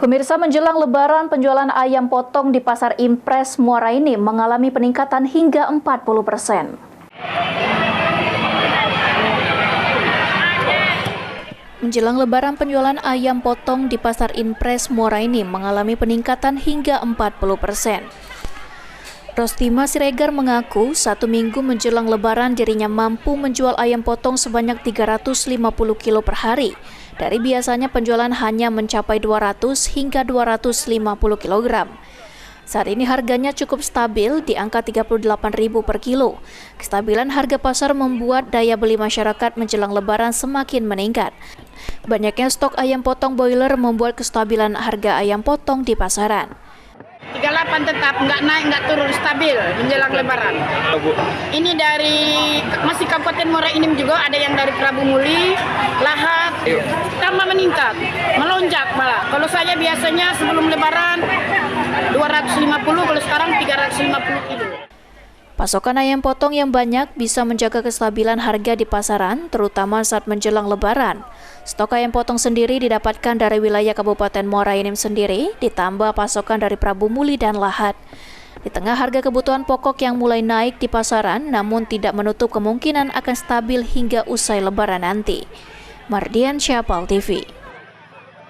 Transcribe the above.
Pemirsa, menjelang Lebaran, penjualan ayam potong di Pasar Impres Muara Enim mengalami peningkatan hingga 40%. Menjelang Lebaran, penjualan ayam potong di Pasar Impres Muara Enim mengalami peningkatan hingga 40%. Rostima Siregar mengaku 1 minggu menjelang Lebaran dirinya mampu menjual ayam potong sebanyak 350 kilo per hari. Dari biasanya penjualan hanya mencapai 200 hingga 250 kg. Saat ini harganya cukup stabil di angka 38.000 per kilo. Kestabilan harga pasar membuat daya beli masyarakat menjelang Lebaran semakin meningkat. Banyaknya stok ayam potong boiler membuat kestabilan harga ayam potong di pasaran. 38 tetap, nggak naik, nggak turun, stabil menjelang Lebaran. Ini dari masih Kabupaten Muara Enim juga, ada yang dari Prabu Muli, Lahat, tambah meningkat, melonjak malah. Kalau saya biasanya sebelum Lebaran 250, kalau sekarang 350 kilo. Pasokan ayam potong yang banyak bisa menjaga kestabilan harga di pasaran, terutama saat menjelang Lebaran. Stok ayam potong sendiri didapatkan dari wilayah Kabupaten Muara Enim sendiri, ditambah pasokan dari Prabu Muli dan Lahat. Di tengah harga kebutuhan pokok yang mulai naik di pasaran, namun tidak menutup kemungkinan akan stabil hingga usai Lebaran nanti. Mardian Syapal TV.